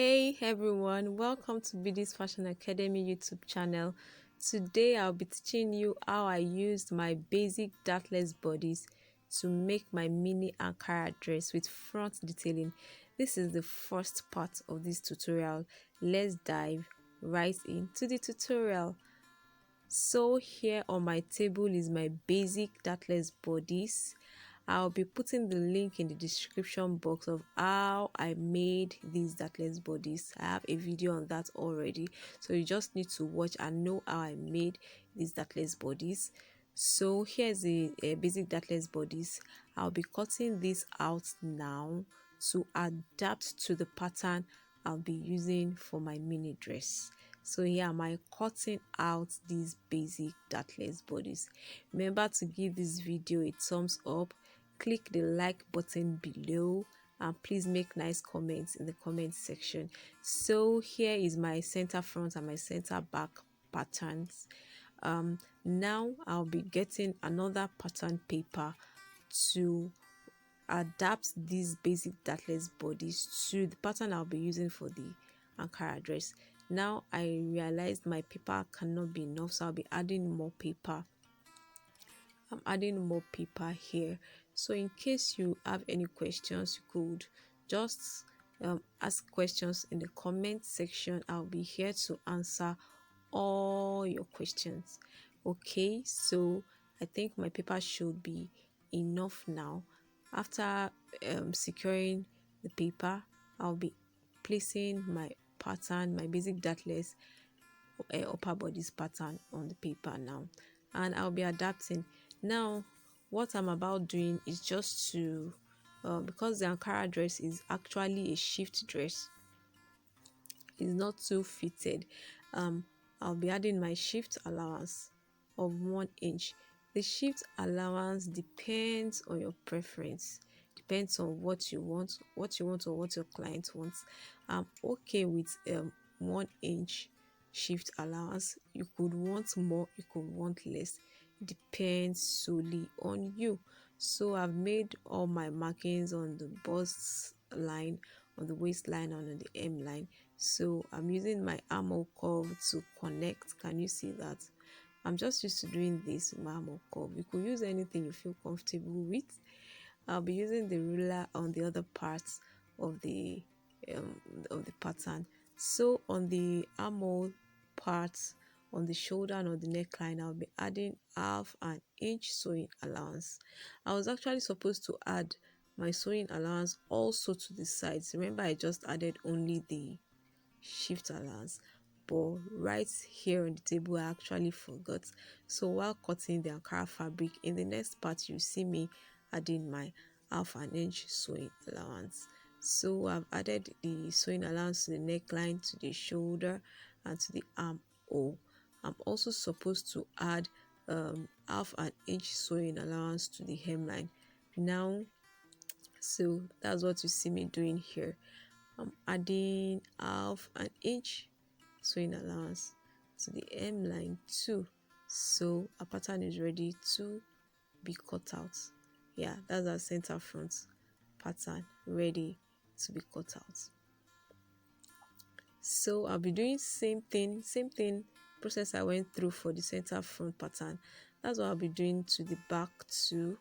Hey everyone, welcome to Bodice Fashion Academy YouTube channel. Today I'll be teaching you how I used my basic dartless bodice to make my mini Ankara dress with front detailing. This is the first part of this tutorial. Let's dive right into the tutorial. So here on my table is my basic dartless bodice. I'll be putting the link in the description box of how I made these dartless bodies. I have a video on that already, so you just need to watch and know how I made these dartless bodies. So here's the basic dartless bodies. I'll be cutting this out now to adapt to the pattern I'll be using for my mini dress. So here am I cutting out these basic dartless bodies. Remember to give this video a thumbs up, click the like button below, and please make nice comments in the comment section. So here is my center front and my center back patterns. Now I'll be getting another pattern paper to adapt these basic dartless bodies to the pattern I'll be using for the Ankara dress. Now I realized my paper cannot be enough, so I'll be adding more paper. I'm adding more paper here. So in case you have any questions, you could just ask questions in the comment section. I'll be here to answer all your questions. Okay, so I think my paper should be enough now. After securing the paper, I'll be placing my pattern, my basic dartless upper bodice pattern on the paper now, and I'll be adapting. Now what I'm about doing is just to because the Ankara dress is actually a shift dress, it's not too fitted. I'll be adding my shift allowance of 1 inch. The shift allowance depends on your preference, depends on what you want or what your client wants. I'm okay with 1 inch shift allowance. You could want more, you could want less, it depends solely on you. So I've made all my markings on the bust line, on the waistline, and on the M line. So I'm using my armhole curve to connect. Can you see that? I'm just used to doing this with my armhole curve. You could use anything you feel comfortable with. I'll be using the ruler on the other parts of the pattern. So on the armhole parts, on the shoulder and on the neckline, I'll be adding 1/2 inch sewing allowance. I was actually supposed to add my sewing allowance also to the sides. Remember, I just added only the shift allowance, but right here on the table I actually forgot. So while cutting the Ankara fabric, in the next part you see me adding my 1/2 inch sewing allowance. So I've added the sewing allowance to the neckline, to the shoulder, and to the armhole. I'm also supposed to add 1/2 inch sewing allowance to the hemline now. So that's what you see me doing here. I'm adding 1/2 inch sewing allowance to the M line too, so a pattern is ready to be cut out. Yeah, that's our center front pattern ready to be cut out. So I'll be doing same thing process I went through for the center front pattern. That's what I'll be doing to the back too.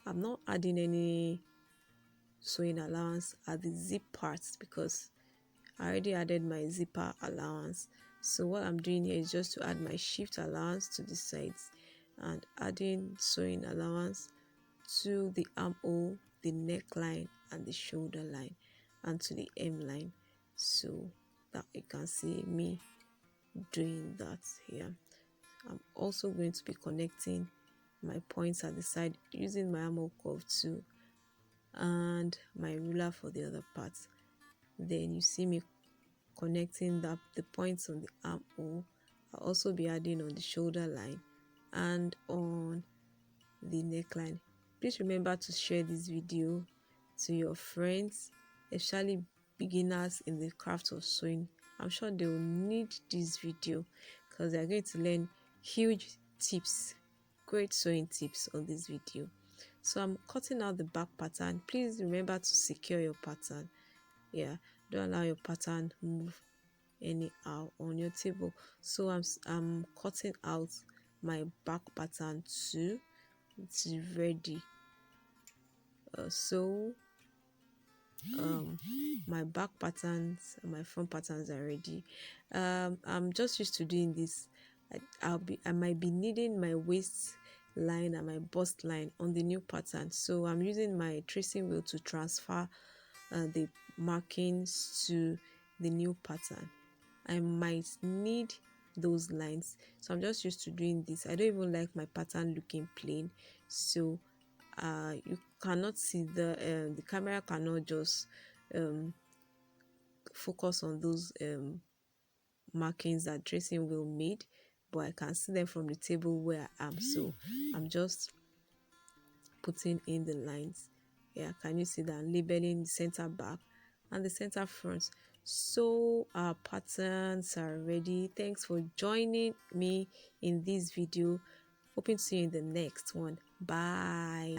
I'm not adding any sewing allowance at the zip parts because I already added my zipper allowance. So what I'm doing here is just to add my shift allowance to the sides and adding sewing allowance to the armhole, the neckline, and the shoulder line, and to the M line. So that you can see me doing that here. I'm also going to be connecting my points at the side using my armhole curve too, and my ruler for the other parts. Then you see me connecting the points on the armhole. I'll also be adding on the shoulder line and on the neckline. Please remember to share this video to your friends, especially beginners in the craft of sewing. I'm sure they will need this video because they are going to learn huge tips, great sewing tips on this video. So I'm cutting out the back pattern. Please remember to secure your pattern. Yeah, Don't allow your pattern move anyhow on your table. So I'm cutting out my back pattern too. It's ready. So my back patterns and my front patterns are ready. I'm just used to doing this. I might be needing my waist line and my bust line on the new pattern, so I'm using my tracing wheel to transfer the markings to the new pattern. I might need those lines, so I'm just used to doing this. I don't even like my pattern looking plain, so you cannot see the camera cannot just um focus on those markings that tracing wheel made, but I can see them from the table where I am. So I'm just putting in the lines. Yeah, can you see that I'm labeling the center back and the center front? So our patterns are ready. Thanks for joining me in this video. Hoping to see you in the next one. Bye.